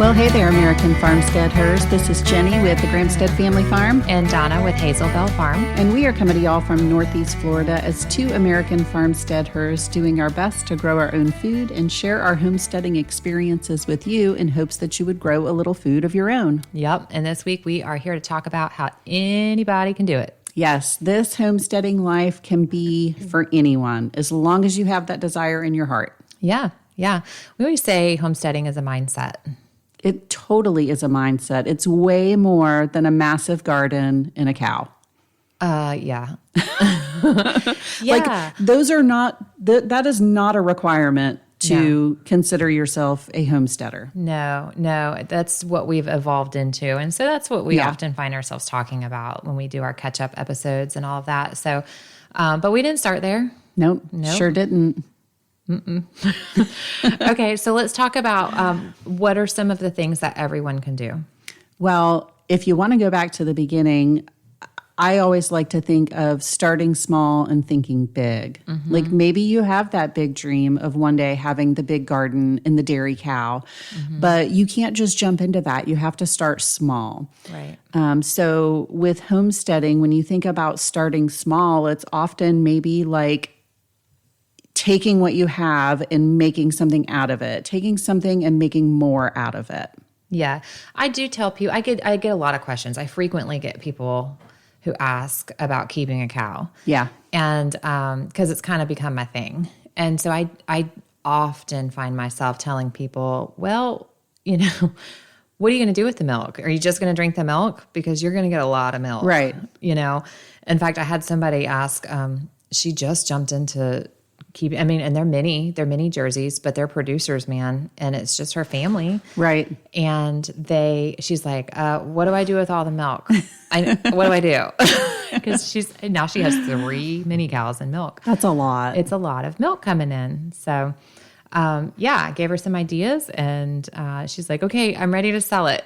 Well, hey there, American Farmsteadhers. This is Jenny with the Gramstead Family Farm. And Donna with Hazelbell Farm. And we are coming to y'all from Northeast Florida as two American Farmsteadhers doing our best to grow our own food and share our homesteading experiences with you in hopes that you would grow a little food of your own. Yep. And this week we are here to talk about how anybody can do it. Yes, this homesteading life can be for anyone as long as you have that desire in your heart. Yeah. Yeah. We always say homesteading is a mindset. It totally is a mindset. It's way more than a massive garden and a cow. Yeah. Like those are not, that is not a requirement to consider yourself a homesteader. No, that's what we've evolved into. And so that's what we often find ourselves talking about when we do our catch-up episodes and all of that. So, but we didn't start there. Nope. Sure didn't. Okay, so let's talk about what are some of the things that everyone can do? Well, if you want to go back to the beginning, I always like to think of starting small and thinking big. Mm-hmm. Like maybe you have that big dream of one day having the big garden and the dairy cow, but you can't just jump into that. You have to start small. Right. So with homesteading, when you think about starting small, it's often maybe like taking what you have and making something out of it, taking something and making more out of it. Yeah. I do tell people, I get a lot of questions. I frequently get people who ask about keeping a cow. Yeah. And because it's kind of become my thing. And so I often find myself telling people, well, you know, what are you going to do with the milk? Are you just going to drink the milk? Because you're going to get a lot of milk. Right. You know, in fact, I had somebody ask, she just jumped into and they're mini jerseys, but they're producers, man. And it's just her family. Right. And she's like, what do I do with all the milk? What do I do? Because now she has 3 mini cows and milk. That's a lot. It's a lot of milk coming in. So, I gave her some ideas and she's like, okay, I'm ready to sell it.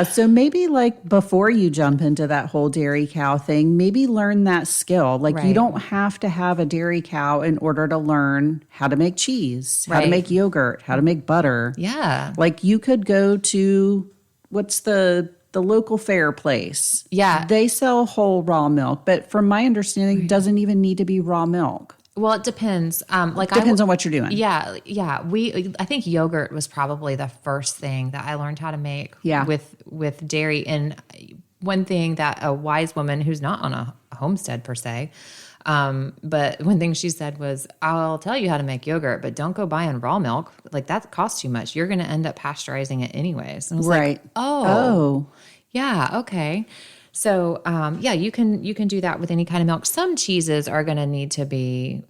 So maybe like before you jump into that whole dairy cow thing, maybe learn that skill. Like you don't have to have a dairy cow in order to learn how to make cheese, how to make yogurt, how to make butter. Yeah. Like you could go to what's the local fair place. Yeah. They sell whole raw milk, but from my understanding, it doesn't even need to be raw milk. Well, it depends. Depends on what you're doing. Yeah. I think yogurt was probably the first thing that I learned how to make with dairy. And one thing that a wise woman who's not on a homestead per se, but one thing she said was, I'll tell you how to make yogurt, but don't go buying raw milk. Like that costs too much. You're going to end up pasteurizing it anyways. And I was like, oh, yeah, okay. So, you can do that with any kind of milk. Some cheeses are going to need to be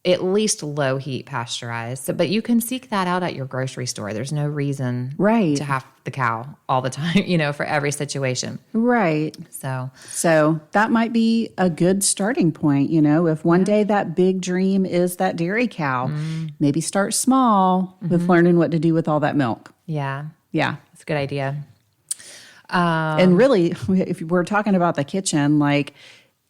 at least low heat pasteurized, but you can seek that out at your grocery store. There's no reason to have the cow all the time, for every situation. Right. So that might be a good starting point, if one day that big dream is that dairy cow, maybe start small with learning what to do with all that milk. Yeah. Yeah. That's a good idea. And really, if we're talking about the kitchen, like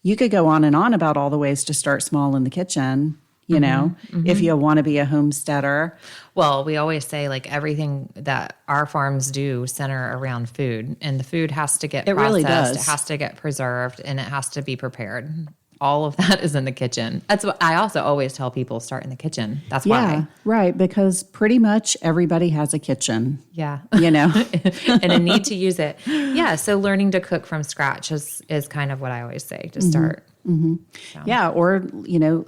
you could go on and on about all the ways to start small in the kitchen, if you want to be a homesteader. Well, we always say like everything that our farms do center around food, and the food has to get processed. It really does. It has to get preserved, and it has to be prepared. All of that is in the kitchen. That's what I also always tell people, start in the kitchen. That's why. Yeah, right, because pretty much everybody has a kitchen. Yeah. And a need to use it. Yeah, so learning to cook from scratch is kind of what I always say to start. Mm-hmm. So. Yeah, or,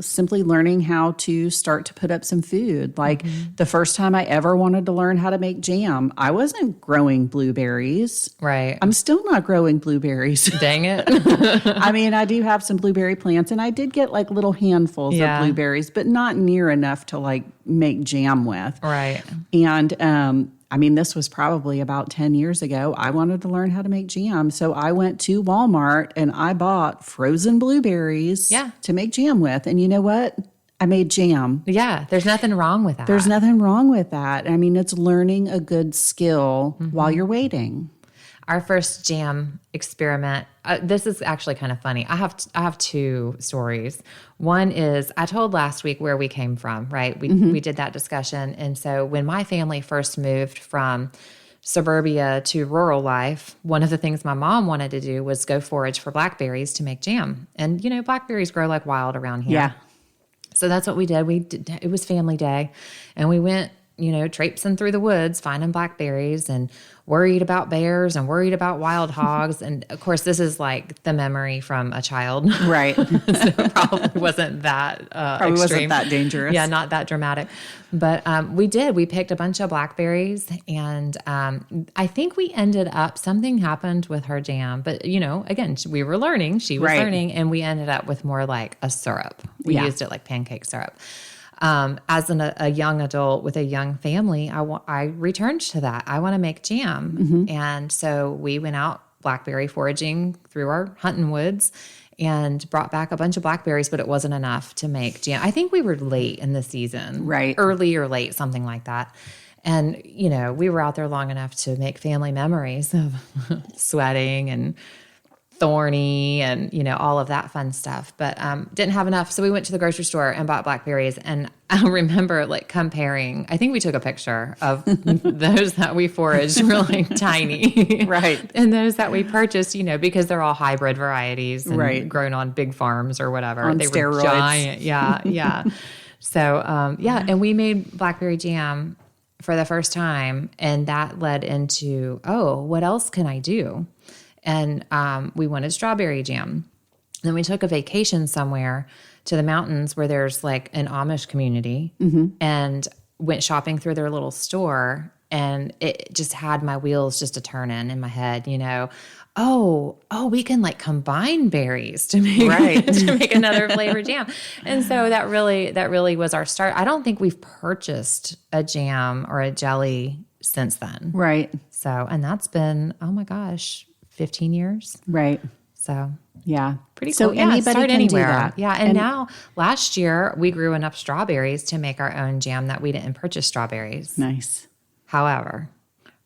simply learning how to start to put up some food. Like the first time I ever wanted to learn how to make jam, I wasn't growing blueberries. Right. I'm still not growing blueberries. Dang it. I mean, I do have some blueberry plants, and I did get like little handfuls of blueberries, but not near enough to like make jam with. Right. And, this was probably about 10 years ago. I wanted to learn how to make jam. So I went to Walmart and I bought frozen blueberries to make jam with. And you know what? I made jam. Yeah, there's nothing wrong with that. There's nothing wrong with that. It's learning a good skill while you're waiting. Our first jam experiment. This is actually kind of funny. I have two stories. One is I told last week where we came from, right? We did that discussion. And so when my family first moved from suburbia to rural life, one of the things my mom wanted to do was go forage for blackberries to make jam. And, blackberries grow like wild around here. Yeah. So that's what we did. It was family day. And we went, traipsing through the woods, finding blackberries and worried about bears and worried about wild hogs. And of course, this is like the memory from a child. Right. So it probably wasn't that extreme. Wasn't that dangerous. Yeah, not that dramatic. But we did. We picked a bunch of blackberries. And I think we ended up, something happened with her jam. But, again, we were learning. She was learning. And we ended up with more like a syrup. We used it like pancake syrup. As a young adult with a young family, I returned to that. I want to make jam. And so we went out blackberry foraging through our hunting woods and brought back a bunch of blackberries, but it wasn't enough to make jam. I think we were late in the season, right? Early or late, something like that. And, we were out there long enough to make family memories of sweating and thorny and, all of that fun stuff, but didn't have enough. So we went to the grocery store and bought blackberries. And I remember like comparing, I think we took a picture of those that we foraged were like tiny. Right. And those that we purchased, because they're all hybrid varieties and grown on big farms or whatever. On they steroids. Were giant. Yeah. Yeah. So, and we made blackberry jam for the first time. And that led into, what else can I do? And we wanted strawberry jam. Then we took a vacation somewhere to the mountains where there's like an Amish community and went shopping through their little store. And it just had my wheels just a turning in my head, we can like combine berries to make to make another flavored jam. And so that really was our start. I don't think we've purchased a jam or a jelly since then. Right. So, and that's been, oh my gosh, 15 years. Right. So, yeah. Pretty cool. So anybody start can anywhere. do that. Yeah. And now last year we grew enough strawberries to make our own jam that we didn't purchase strawberries. Nice. However,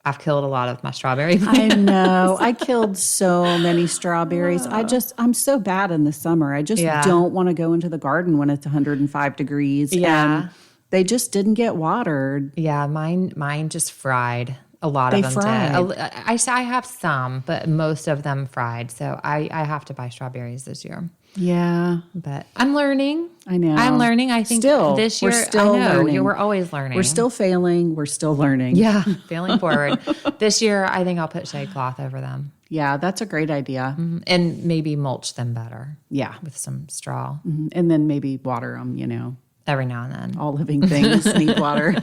I've killed a lot of my strawberry plants. I know. I killed so many strawberries. I'm so bad in the summer. I just don't want to go into the garden when it's 105 degrees. Yeah. And they just didn't get watered. Yeah. Mine just fried. A lot of them did. I have some, but most of them fried. So I have to buy strawberries this year. Yeah. But I'm learning. I know. I'm learning. I think this year, we're still learning. We're always learning. We're still failing. We're still learning. Yeah. Failing forward. This year, I think I'll put shade cloth over them. Yeah, that's a great idea. Mm-hmm. And maybe mulch them better. Yeah. With some straw. Mm-hmm. And then maybe water them, Every now and then. All living things need water.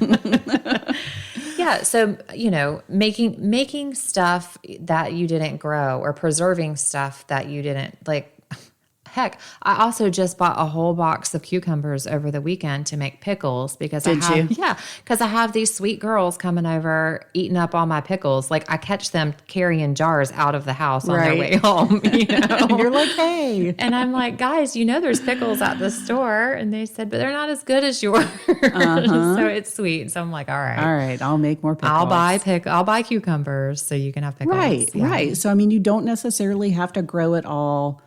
Yeah, so making stuff that you didn't grow or preserving stuff that you didn't like. Heck, I also just bought a whole box of cucumbers over the weekend to make pickles because because I have these sweet girls coming over eating up all my pickles. Like I catch them carrying jars out of the house on their way home. And you're like, hey, and I'm like, guys, there's pickles at the store, and they said, but they're not as good as yours. So it's sweet. So I'm like, all right, I'll make more pickles. I'll buy cucumbers so you can have pickles. Right. So you don't necessarily have to grow it all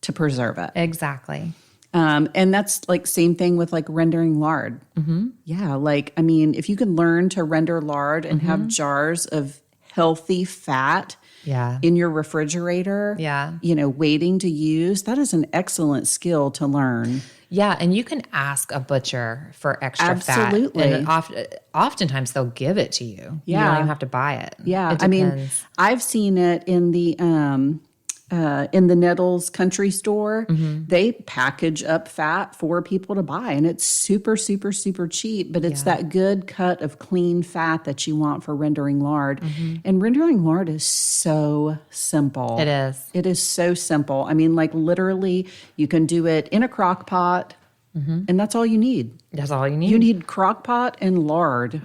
to preserve it. Exactly. And that's like same thing with like rendering lard. Mm-hmm. Yeah. If you can learn to render lard and have jars of healthy fat in your refrigerator, waiting to use, that is an excellent skill to learn. Yeah, and you can ask a butcher for extra fat. Absolutely. And oftentimes they'll give it to you. Yeah. You don't even have to buy it. Yeah. I've seen it in the Nettles country store. They package up fat for people to buy, and it's super, super, super cheap, but it's that good cut of clean fat that you want for rendering lard. And rendering lard is so simple. It is. It is so simple. Literally, you can do it in a crock pot, and that's all you need. That's all you need. You need crock pot and lard.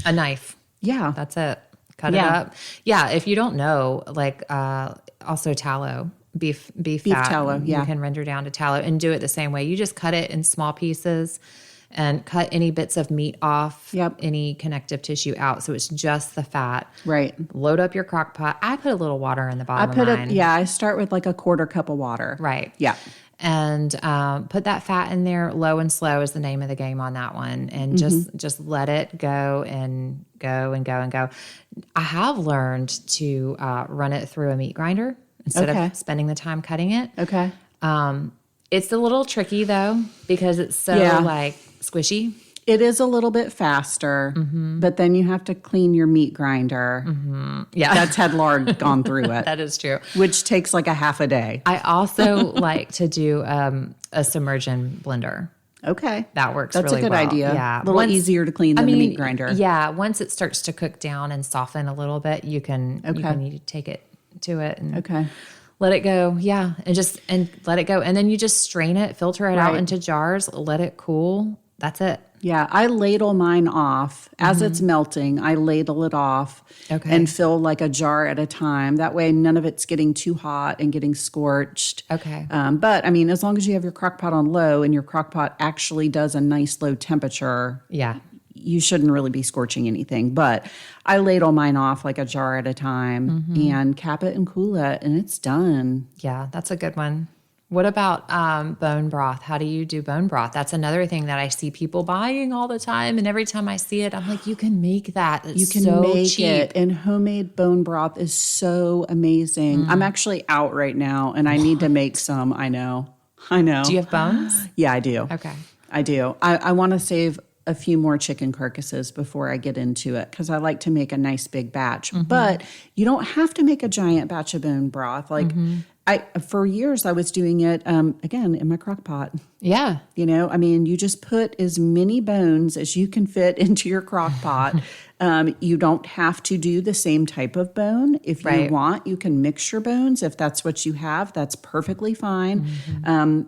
A knife. Yeah. That's it. Cut it up. Yeah, if you don't know, also tallow, beef fat. Tallow, You can render down to tallow and do it the same way. You just cut it in small pieces and cut any bits of meat off, Yep. any connective tissue out. So it's just the fat. Right. Load up your crock pot. I put a little water in the bottom of mine. I start with like a quarter cup of water. Right. Yeah. And put that fat in there. Low and slow is the name of the game on that one. And just let it go and go and go and go. I have learned to run it through a meat grinder instead of spending the time cutting it. Okay. It's a little tricky though, because it's so like squishy. It is a little bit faster, but then you have to clean your meat grinder. Yeah. That's had lard gone through it. That is true. Which takes like a half a day. I also like to do a submersion blender. Okay. That works That's really a good well. idea. Yeah. A little easier to clean than the meat grinder. Yeah. Once it starts to cook down and soften a little bit, you can take it to it and let it go. Yeah. And let it go. And then you just strain it, filter it out into jars, let it cool. That's it. Yeah, I ladle mine off. As it's melting, I ladle it off and fill like a jar at a time. That way none of it's getting too hot and getting scorched. Okay. But, I mean, as long as you have your crock pot on low and your crock pot actually does a nice low temperature, you shouldn't really be scorching anything. But I ladle mine off like a jar at a time and cap it and cool it, and it's done. Yeah, that's a good one. What about bone broth? How do you do bone broth? That's another thing that I see people buying all the time. And every time I see it, I'm like, you can make that. It's you can so make cheap. it. And homemade bone broth is so amazing. I'm actually out right now and I need to make some. I know. Do you have bones? Yeah, I do. Okay. I do. I want to save a few more chicken carcasses before I get into it because I like to make a nice big batch. But you don't have to make a giant batch of bone broth. Like for years I was doing it, again, in my crock pot. Yeah. You know, I mean, you just put as many bones as you can fit into your crock pot. You don't have to do the same type of bone. If you want, you can mix your bones. If that's what you have, that's perfectly fine.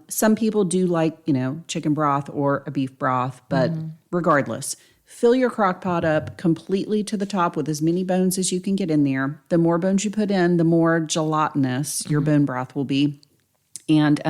Some people do like, you know, chicken broth or a beef broth, but regardless, fill your crock pot up completely to the top with as many bones as you can get in there. The more bones you put in, the more gelatinous your bone broth will be. And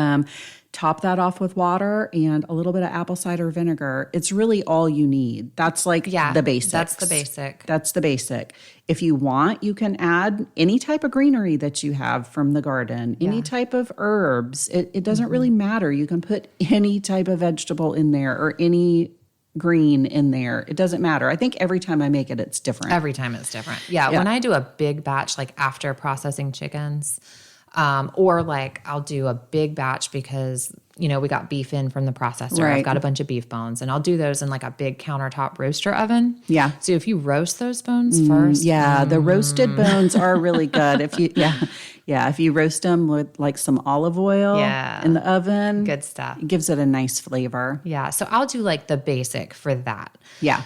top that off with water and a little bit of apple cider vinegar. It's really all you need. That's like the basics. That's the basic. That's the basic. If you want, you can add any type of greenery that you have from the garden, any type of herbs. It doesn't really matter. You can put any type of vegetable in there or any green in there. It doesn't matter. I think every time I make it, it's different. Every time it's different. Yeah. When I do a big batch, like after processing chickens, or like I'll do a big batch because, you know, we got beef in from the processor. I've got a bunch of beef bones and I'll do those in like a big countertop roaster oven. Yeah. So if you roast those bones first. Yeah. The roasted bones are really good. If you, if you roast them with like some olive oil in the oven. Good stuff. It gives it a nice flavor. Yeah. So I'll do like the basic for that. Yeah.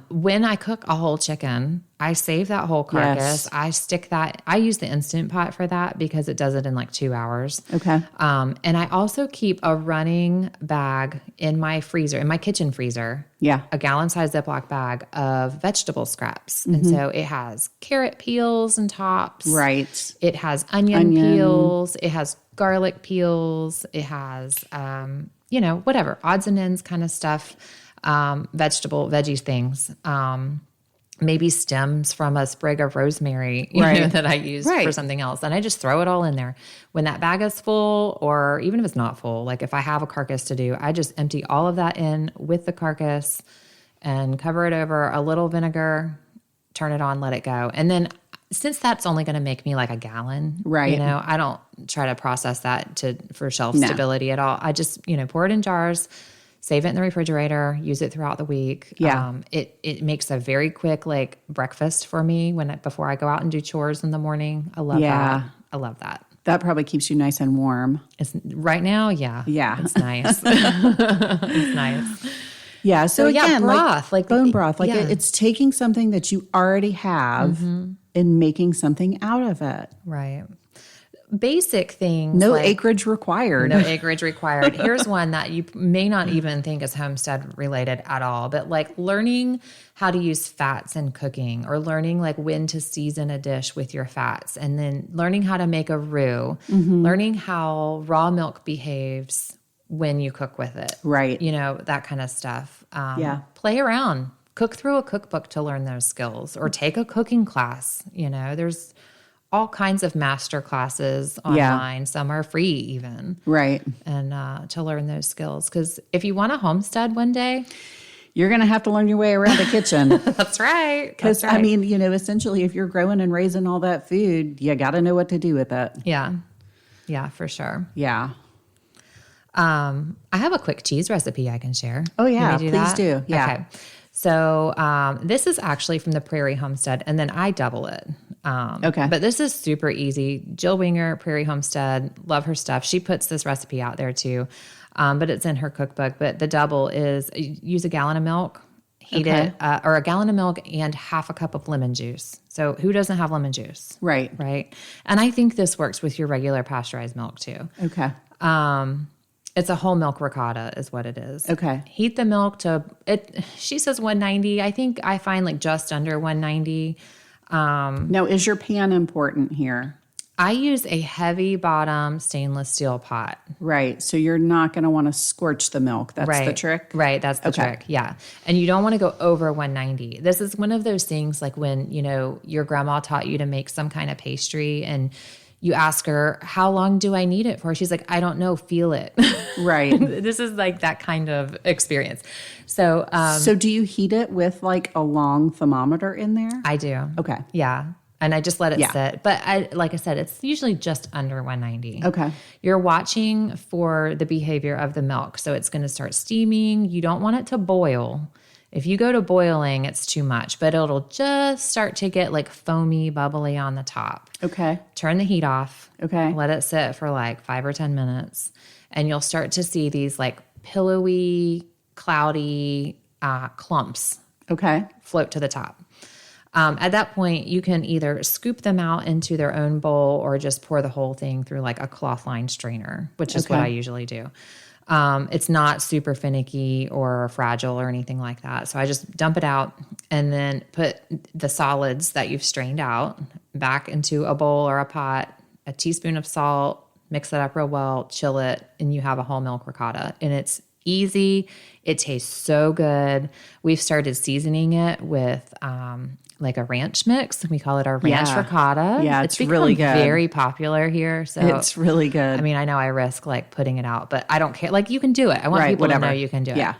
When I cook a whole chicken, I save that whole carcass. I stick that. I use the Instant Pot for that because it does it in like 2 hours. Okay. And I also keep a running bag in my freezer, in my kitchen freezer. Yeah. A gallon-sized Ziploc bag of vegetable scraps. And so it has carrot peels and tops. Right. It has onion peels. It has garlic peels. It has, you know, whatever, odds and ends kind of stuff. Veggie things, maybe stems from a sprig of rosemary, you know, that I use for something else. And I just throw it all in there. When that bag is full, or even if it's not full, like if I have a carcass to do, I just empty all of that in with the carcass and cover it over a little vinegar, turn it on, let it go. And then since that's only going to make me like a gallon, you know, I don't try to process that for shelf stability at all. I just, you know, pour it in jars, save it in the refrigerator, use it throughout the week. Yeah. It makes a very quick like breakfast for me before I go out and do chores in the morning. I love that. I love that. That probably keeps you nice and warm. It's right now. Yeah. It's nice. It's nice. Yeah. So again, broth, like bone broth, like it's taking something that you already have and making something out of it. Right. Basic things. No acreage required. No acreage required. Here's one that you may not even think is homestead related at all, but like learning how to use fats in cooking, or learning like when to season a dish with your fats, and then learning how to make a roux, learning how raw milk behaves when you cook with it. Right. That kind of stuff. Yeah. Play around. Cook through a cookbook to learn those skills, or take a cooking class. There's all kinds of master classes online. Yeah. Some are free even. Right. And to learn those skills. Because if you want to homestead one day, you're going to have to learn your way around the kitchen. That's right. Because, I mean, essentially, if you're growing and raising all that food, you got to know what to do with it. Yeah. Yeah, for sure. Yeah. I have a quick cheese recipe I can share. Oh, yeah. Please do. Yeah. Okay. So this is actually from the Prairie Homestead, and then I double it. Okay. But this is super easy. Jill Winger, Prairie Homestead, love her stuff. She puts this recipe out there too, but it's in her cookbook. But the double is use a gallon of milk, heat it, or a gallon of milk and half a cup of lemon juice. So who doesn't have lemon juice? Right. Right. And I think this works with your regular pasteurized milk too. Okay. It's a whole milk ricotta is what it is. Okay. Heat the milk to it. She says 190. I think I find like just under 190. Now, is your pan important here? I use a heavy bottom stainless steel pot. Right. So you're not going to want to scorch the milk. That's the trick? Right. That's the trick. Yeah. And you don't want to go over 190. This is one of those things like when, your grandma taught you to make some kind of pastry and you ask her, how long do I need it for? She's like, I don't know. Feel it. Right. This is like that kind of experience. So, so do you heat it with like a long thermometer in there? I do. Okay. Yeah. And I just let it sit. But like I said, it's usually just under 190. Okay. You're watching for the behavior of the milk. So it's going to start steaming. You don't want it to boil. If you go to boiling, it's too much, but it'll just start to get like foamy, bubbly on the top. Okay. Turn the heat off. Okay. Let it sit for like 5 or 10 minutes. And you'll start to see these like pillowy, cloudy clumps float to the top. At that point, you can either scoop them out into their own bowl or just pour the whole thing through like a cloth lined strainer, which is what I usually do. It's not super finicky or fragile or anything like that. So I just dump it out and then put the solids that you've strained out back into a bowl or a pot, a teaspoon of salt, mix it up real well, chill it, and you have a whole milk ricotta. And it's easy. It tastes so good. We've started seasoning it with like a ranch mix. We call it our ranch ricotta. Yeah, it's really good. Very popular here. So it's really good. I mean, I know I risk like putting it out, but I don't care. Like you can do it. I want people to know you can do it. Yeah.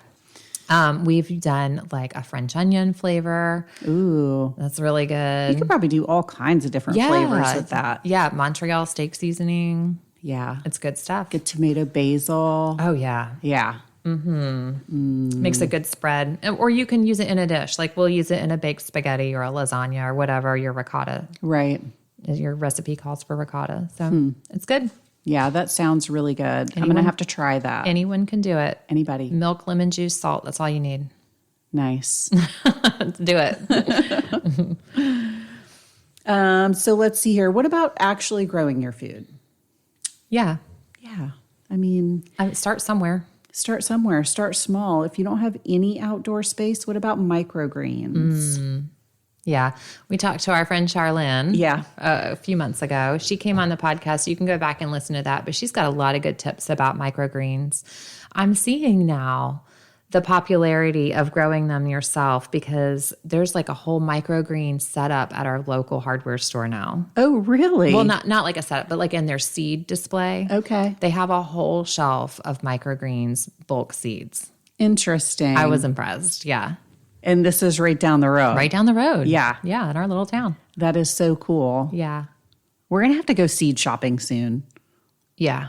We've done like a French onion flavor. Ooh. That's really good. You could probably do all kinds of different flavors with that. Yeah. Montreal steak seasoning. Yeah. It's good stuff. Good tomato basil. Oh, yeah. Yeah. Makes a good spread. Or you can use it in a dish. Like we'll use it in a baked spaghetti or a lasagna or whatever your ricotta. Right. Your recipe calls for ricotta. So it's good. Yeah, that sounds really good. I'm going to have to try that. Anyone can do it. Anybody. Milk, lemon juice, salt. That's all you need. Nice. Let's do it. So let's see here. What about actually growing your food? Yeah. Yeah. I mean, start somewhere. Start somewhere. Start small. If you don't have any outdoor space, what about microgreens? Yeah. We talked to our friend Charlene a few months ago. She came on the podcast. You can go back and listen to that. But she's got a lot of good tips about microgreens. I'm seeing now the popularity of growing them yourself because there's like a whole microgreen setup at our local hardware store now. Oh, really? Well, not like a setup, but like in their seed display. Okay. They have a whole shelf of microgreens bulk seeds. Interesting. I was impressed. Yeah. And this is right down the road. Right down the road. Yeah. Yeah, in our little town. That is so cool. Yeah. We're going to have to go seed shopping soon. Yeah.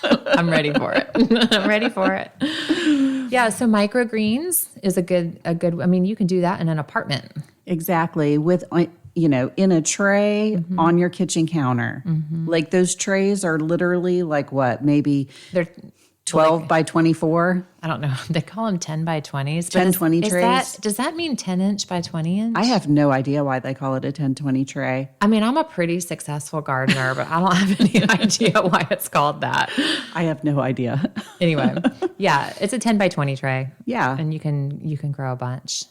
I'm ready for it. I'm ready for it. Yeah, so microgreens is a good, I mean, you can do that in an apartment. Exactly. With, in a tray on your kitchen counter. Like those trays are literally like what? Maybe they're 12 by 24? I don't know. They call them 10 by 20s. 10, 20 trays. Does that mean 10 inch by 20 inch? I have no idea why they call it a 10, 20 tray. I mean, I'm a pretty successful gardener, but I don't have any idea why it's called that. I have no idea. Anyway, yeah, it's a 10 by 20 tray. Yeah. And you can grow a bunch.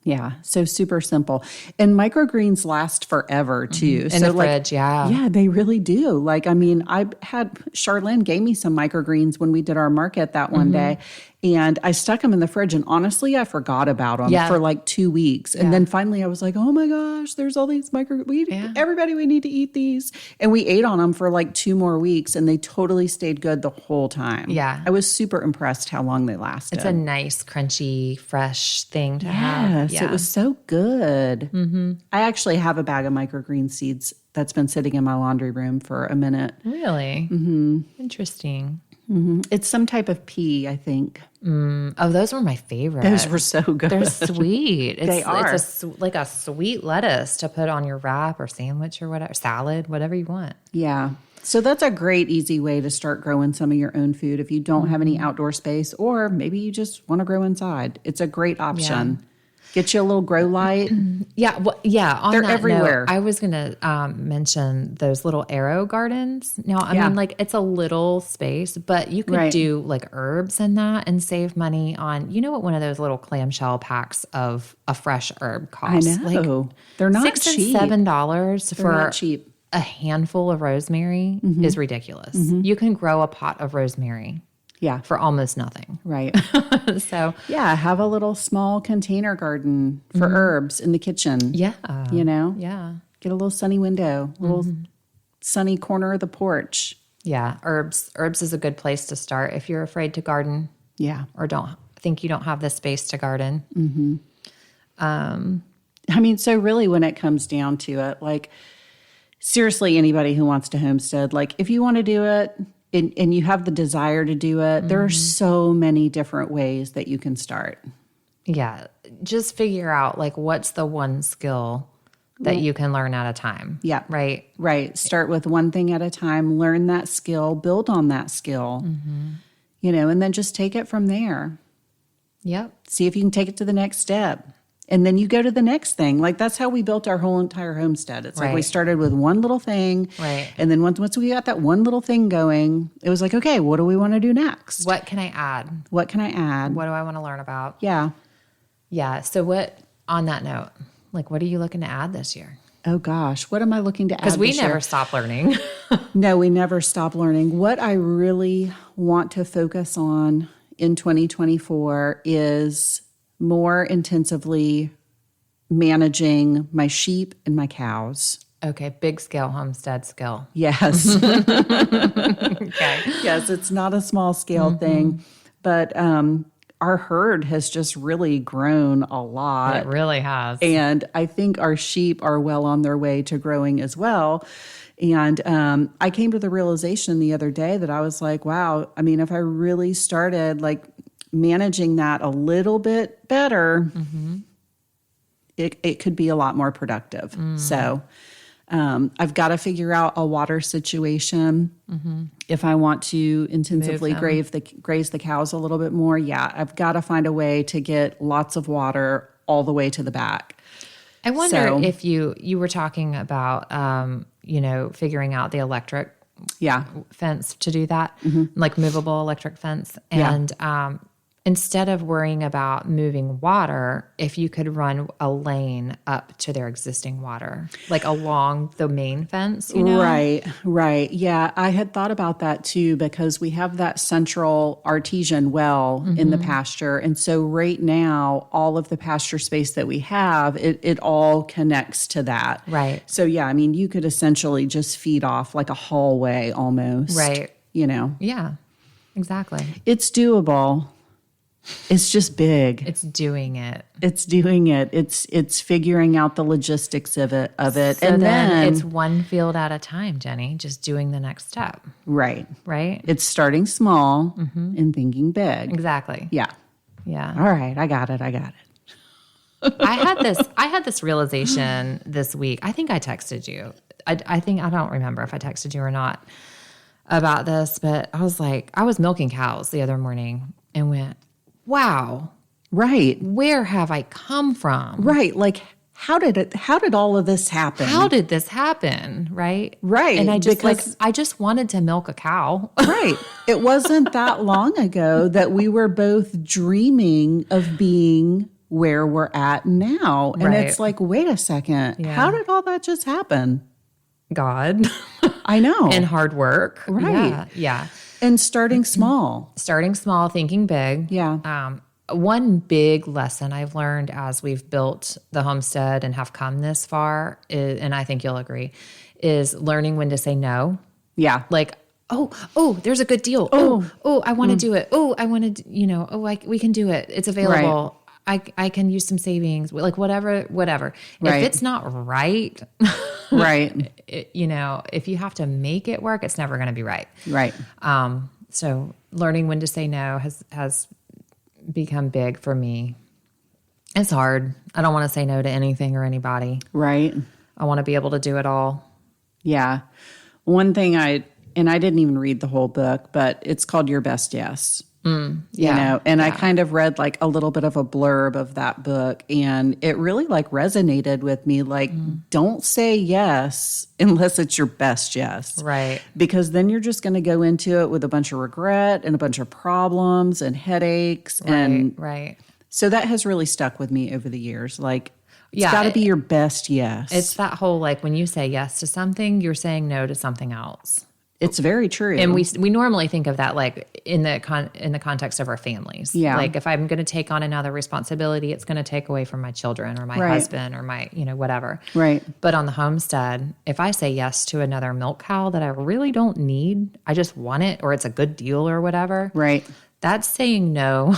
Yeah, so super simple. And microgreens last forever too. In the fridge, yeah. Yeah, they really do. Like, I mean, Charlene gave me some microgreens when we did our market that one day, and I stuck them in the fridge, and honestly, I forgot about them for like 2 weeks. And then finally I was like, oh my gosh, there's all these everybody, we need to eat these. And we ate on them for like 2 more weeks, and they totally stayed good the whole time. Yeah. I was super impressed how long they lasted. It's a nice, crunchy, fresh thing to have. Yes, it was so good. I actually have a bag of microgreen seeds that's been sitting in my laundry room for a minute. Really? Interesting. It's some type of pea, I think. Oh, those were my favorite. Those were so good. They're sweet. They are. It's like a sweet lettuce to put on your wrap or sandwich or whatever, salad, whatever you want. Yeah. So that's a great, easy way to start growing some of your own food if you don't have any outdoor space, or maybe you just want to grow inside. It's a great option. Yeah. Get you a little grow light. Yeah. Well, yeah. On They're that everywhere. Note, I was going to mention those little arrow gardens. Now, I mean, like it's a little space, but you could do like herbs in that and save money on, you know what one of those little clamshell packs of a fresh herb costs? I know. Like they're not $6 cheap. and $7 They're for not cheap. A handful of rosemary is ridiculous. You can grow a pot of rosemary. Yeah. For almost nothing. Right. So, yeah, have a little small container garden for herbs in the kitchen. Yeah. You know? Yeah. Get a little sunny window, a little sunny corner of the porch. Yeah. Herbs is a good place to start if you're afraid to garden. Yeah. Or don't think you don't have the space to garden. I mean, so really when it comes down to it, like seriously, anybody who wants to homestead, like if you want to do it, and you have the desire to do it, there are so many different ways that you can start. Yeah. Just figure out like what's the one skill that you can learn at a time. Yeah. Right. Right. Start with one thing at a time, learn that skill, build on that skill, you know, and then just take it from there. Yep. See if you can take it to the next step. And then you go to the next thing. Like that's how we built our whole entire homestead. It's like we started with one little thing. Right. And then once we got that one little thing going, it was like, okay, what do we want to do next? What can I add? What can I add? What do I want to learn about? Yeah. Yeah. So on that note, like what are you looking to add this year? Oh gosh, what am I looking to add this year? Because we never stop learning. No, we never stop learning. What I really want to focus on in 2024 is more intensively managing my sheep and my cows. Okay, big scale homestead skill. Yes. Okay. Yes, it's not a small scale thing, but our herd has just really grown a lot. It really has. And I think our sheep are well on their way to growing as well. And I came to the realization the other day that I was like, wow, I mean, if I really started like managing that a little bit better, it could be a lot more productive. So I've got to figure out a water situation if I want to intensively graze the cows a little bit more. Yeah, I've got to find a way to get lots of water all the way to the back. I wonder if you were talking about, figuring out the electric fence to do that, like movable electric fence. And instead of worrying about moving water, if you could run a lane up to their existing water, like along the main fence, you know? Right. Yeah, I had thought about that too, because we have that central artesian well in the pasture. And so right now, all of the pasture space that we have, it all connects to that. Right. So yeah, I mean, you could essentially just feed off like a hallway almost. Right. You know? Yeah, exactly. It's doable. It's just big. It's doing it. It's doing it. It's figuring out the logistics of it. So and then it's one field at a time, Jenny, just doing the next step. Right. Right? It's starting small and thinking big. Exactly. Yeah. Yeah. All right, I got it. I had this realization this week. I think I texted you. I don't remember if I texted you or not about this, but I was like, I was milking cows the other morning and went, wow. Right. Where have I come from? Right. Like, how did all of this happen? How did this happen? Right. Right. And I just wanted to milk a cow. Right. It wasn't that long ago that we were both dreaming of being where we're at now. And Right. it's like, wait a second, Yeah. how did all that just happen? God. I know. And hard work. Right. Yeah. And starting small. Starting small, thinking big. Yeah. One big lesson I've learned as we've built the homestead and have come this far, and I think you'll agree, is learning when to say no. Yeah. Like, oh, there's a good deal. Oh, I want to do it. Oh, I want to, we can do it. It's available. I can use some savings. Like whatever. Right. If it's not right, Right. if you have to make it work, it's never going to be right. Right. So learning when to say no has become big for me. It's hard. I don't want to say no to anything or anybody. Right. I want to be able to do it all. Yeah. One thing I didn't even read the whole book, but it's called Your Best Yes. Yeah. I kind of read like a little bit of a blurb of that book, and it really like resonated with me. Like, don't say yes unless it's your best yes. Right. Because then you're just going to go into it with a bunch of regret and a bunch of problems and headaches. And Right. so that has really stuck with me over the years. Like, it's Yeah, got to be your best yes. It's that whole, like, when you say yes to something, you're saying no to something else. It's very true. And we normally think of that like in the context of our families. Yeah. Like if I'm going to take on another responsibility, it's going to take away from my children or my Right. husband or my, whatever. Right. But on the homestead, if I say yes to another milk cow that I really don't need, I just want it, or it's a good deal or whatever. Right. That's saying no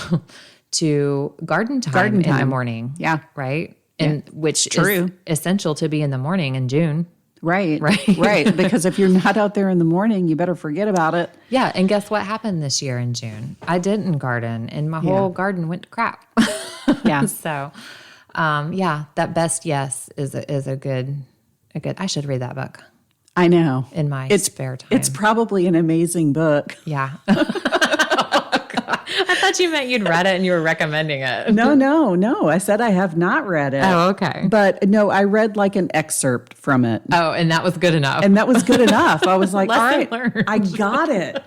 to garden time in the morning. Yeah. Right. And which true. is essential to be in the morning in June. Right. Right. Right. Because if you're not out there in the morning, you better forget about it. Yeah. And guess what happened this year in June? I didn't garden and my whole garden went to crap. Yeah. So, that best yes is a good, I should read that book I know. in my spare time. It's probably an amazing book. Yeah. I thought you meant you'd read it and you were recommending it. No. I said I have not read it. Oh, okay. But no, I read like an excerpt from it. Oh, and that was good enough. And that was good enough. I was like, all Lesson right, learned. I got it.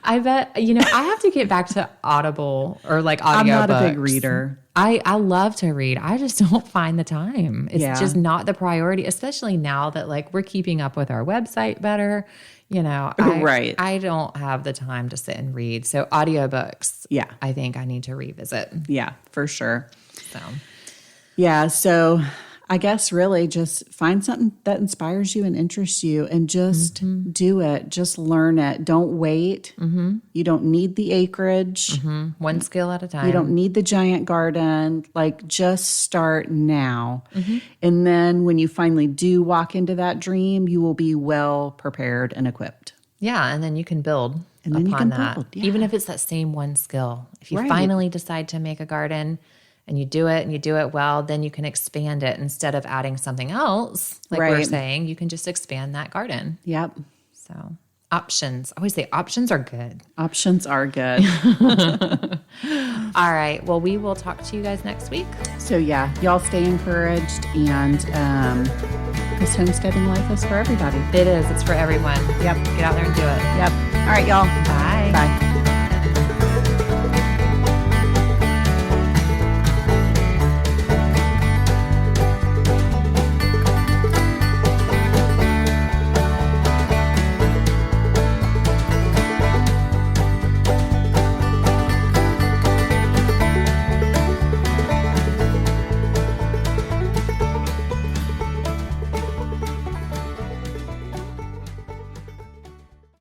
I bet, I have to get back to Audible or like audiobooks. I'm not a big reader. I love to read. I just don't find the time. It's just not the priority, especially now that like we're keeping up with our website better. Right. I don't have the time to sit and read. So audiobooks, Yeah. I think I need to revisit. Yeah, for sure. So Yeah. So I guess really just find something that inspires you and interests you and just do it. Just learn it. Don't wait. You don't need the acreage. one skill at a time. You don't need the giant garden. Like, just start now. And then when you finally do walk into that dream, you will be well prepared and equipped. Yeah, and then you can build And then you upon can that. build, yeah. Even if it's that same one skill. If you Right. finally decide to make a garden and you do it and you do it well, then you can expand it instead of adding something else. Like we're Right. saying, you can just expand that garden. Yep. So options. I always say options are good. Options are good. All right. Well, we will talk to you guys next week. So yeah, y'all stay encouraged, and because homesteading life is for everybody. It is. It's for everyone. Yep. Get out there and do it. Yep. All right, y'all. Bye. Bye.